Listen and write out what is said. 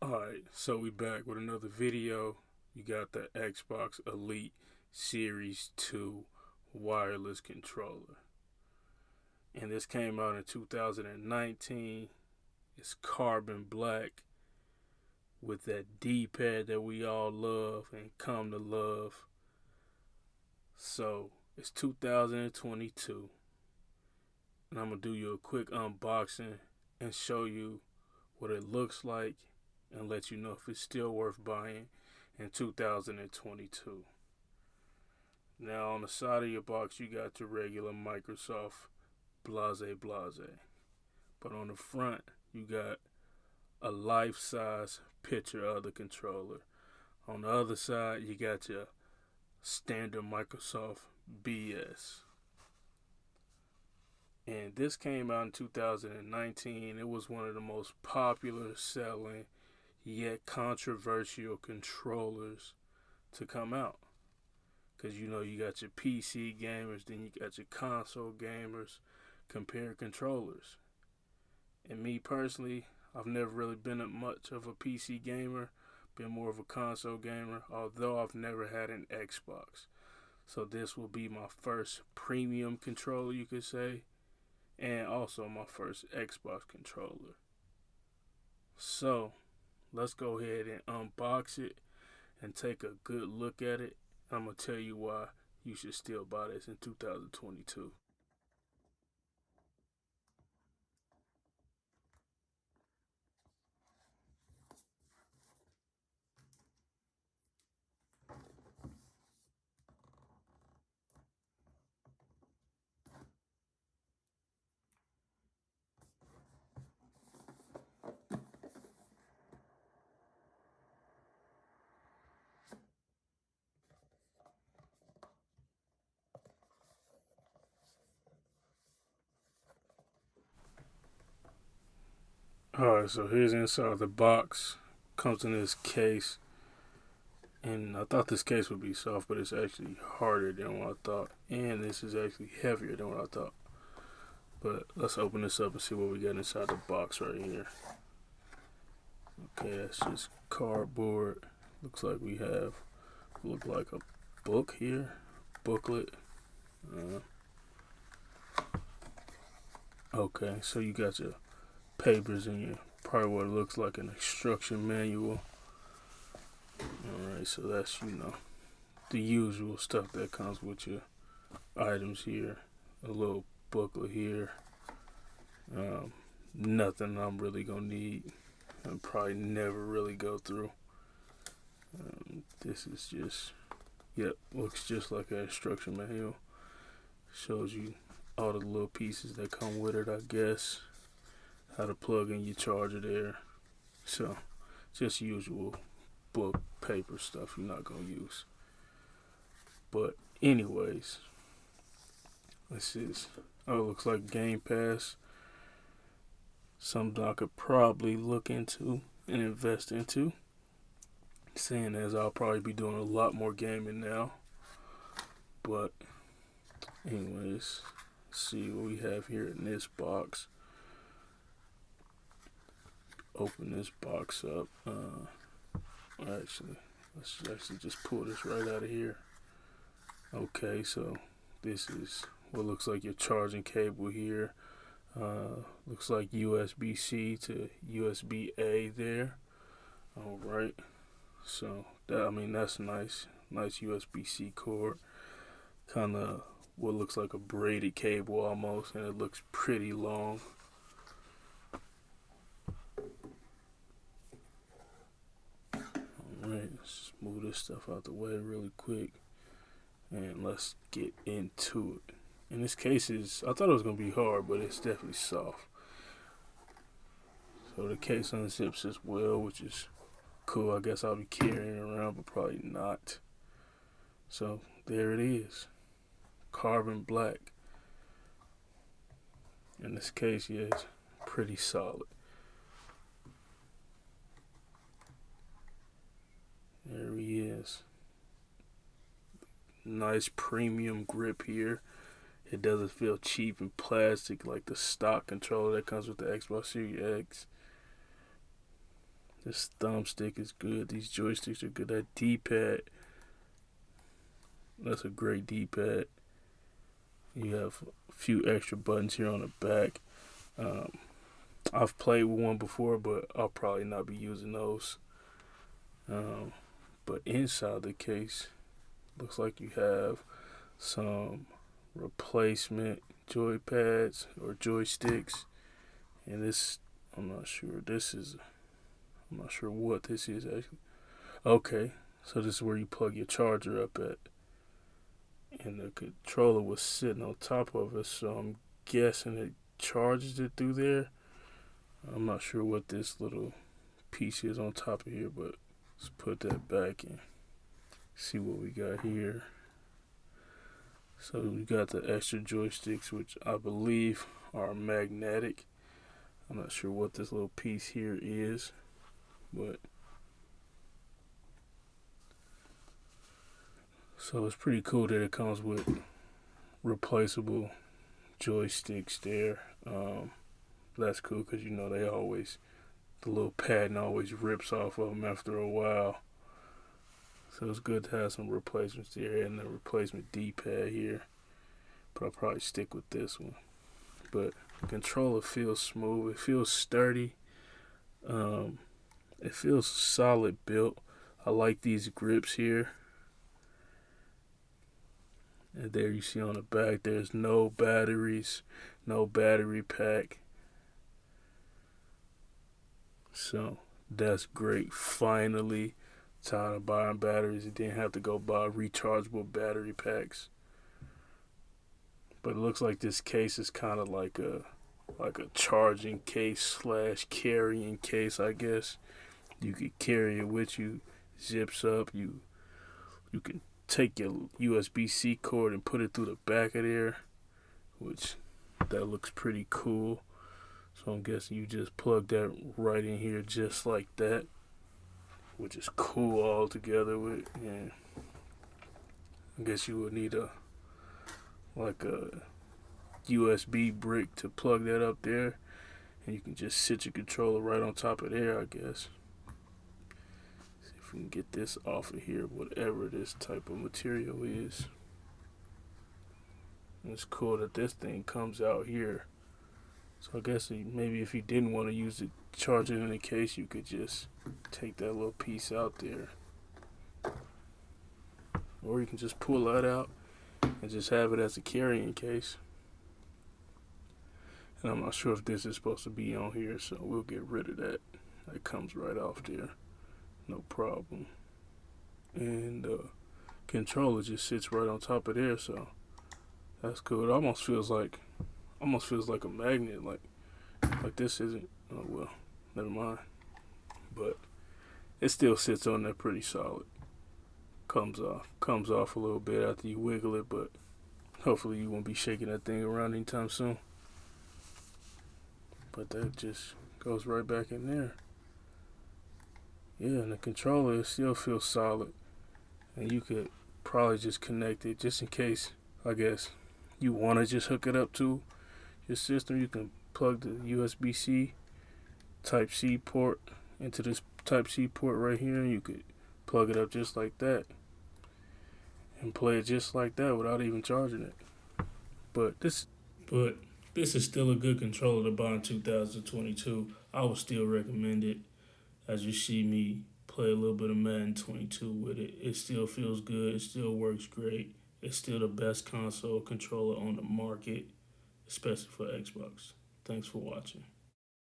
Alright, so we back with another video. You got the Xbox Elite Series 2 wireless controller. And this came out in 2019. It's carbon black with that D-pad that we all love and come to love. So it's 2022. And I'm going to do you a quick unboxing and show you what it looks like and let you know if it's still worth buying in 2022. Now on the side of your box you got your regular Microsoft blase. But on the front you got a life-size picture of the controller. On the other side you got your standard Microsoft BS. And this came out in 2019. It was one of the most popular selling yet controversial controllers to come out. Because you got your PC gamers, then you got your console gamers compare controllers. And me personally, I've never really been much of a PC gamer, been more of a console gamer, although I've never had an Xbox. So this will be my first premium controller, you could say, and also my first Xbox controller. So let's go ahead and unbox it and take a good look at it. I'm going to tell you why you should still buy this in 2022. Alright, so here's inside the box. Comes in this case. And I thought this case would be soft, but it's actually harder than what I thought. And this is actually heavier than what I thought. But let's open this up and see what we got inside the box right here. Okay, that's just cardboard. Looks like we have, look like a book here. Booklet. Okay, so you got your papers in your, probably what it looks like an instruction manual. Alright, so that's, the usual stuff that comes with your items here. A little booklet here. Nothing I'm really gonna need and probably never really go through. This is just, looks just like an instruction manual. Shows you all the little pieces that come with it, I guess. How to plug in your charger there. So, just usual book, paper stuff you're not gonna use. But anyways, this is, it looks like Game Pass. Something I could probably look into and invest into. Saying as I'll probably be doing a lot more gaming now. But anyways, let's see what we have here in this box. Open this box up. Actually, let's actually just pull this right out of here. Okay, so this is what looks like your charging cable here. Looks like USB-C to USB-A there. Alright, so that, that's nice. Nice USB-C cord. Kind of what looks like a braided cable almost, and it looks pretty long. Alright, let's move this stuff out the way really quick and let's get into it. In this case, I thought it was going to be hard, but it's definitely soft. So the case unzips as well, which is cool. I guess I'll be carrying it around, but probably not. So there it is. Carbon black. In this case, it's pretty solid. There he is. Nice premium grip here. It doesn't feel cheap and plastic like the stock controller that comes with the Xbox Series X. This thumbstick is good. These joysticks are good. That D-pad, that's a great D-pad. You have a few extra buttons here on the back. I've played with one before, but I'll probably not be using those. But inside the case, looks like you have some replacement joypads or joysticks, and this, I'm not sure what this is actually. Okay, so this is where you plug your charger up at, and the controller was sitting on top of it, so I'm guessing it charges it through there. I'm not sure what this little piece is on top of here, but let's put that back and see what we got here. So we got the extra joysticks, which I believe are magnetic. I'm not sure what this little piece here is, but so it's pretty cool that it comes with replaceable joysticks there. That's cool because you know the little padding always rips off of them after a while. So it's good to have some replacements there and the replacement D-pad here. But I'll probably stick with this one. But the controller feels smooth. It feels sturdy. It feels solid built. I like these grips here. And there you see on the back, there's no batteries, no battery pack. So that's great. Finally, tired of buying batteries. You didn't have to go buy rechargeable battery packs. But it looks like this case is kind of like a charging case / carrying case, I guess. You could carry it with you. Zips up. You can take your USB-C cord and put it through the back of there, which that looks pretty cool. So I'm guessing you just plug that right in here just like that, which is cool altogether. With, and I guess you would need a USB brick to plug that up there, and you can just sit your controller right on top of there, I guess. See if we can get this off of here, whatever this type of material is. And it's cool that this thing comes out here. So I guess maybe if you didn't want to use it, charge it in the case, you could just take that little piece out there. Or you can just pull that out and just have it as a carrying case. And I'm not sure if this is supposed to be on here, so we'll get rid of that. That comes right off there, no problem. And the controller just sits right on top of there, so that's cool. It almost feels like a magnet, like this isn't. Oh well, never mind. But it still sits on there pretty solid. Comes off a little bit after you wiggle it, but hopefully you won't be shaking that thing around anytime soon. But that just goes right back in there. Yeah, and the controller, it still feels solid, and you could probably just connect it just in case, I guess, you want to just hook it up to your system. You can plug the USB-C Type-C port into this Type-C port right here, and you could plug it up just like that and play it just like that without even charging it. But this is still a good controller to buy in 2022. I would still recommend it. As you see me play a little bit of Madden 22 with it, it still feels good. It still works great. It's still the best console controller on the market, especially for Xbox. Thanks for watching.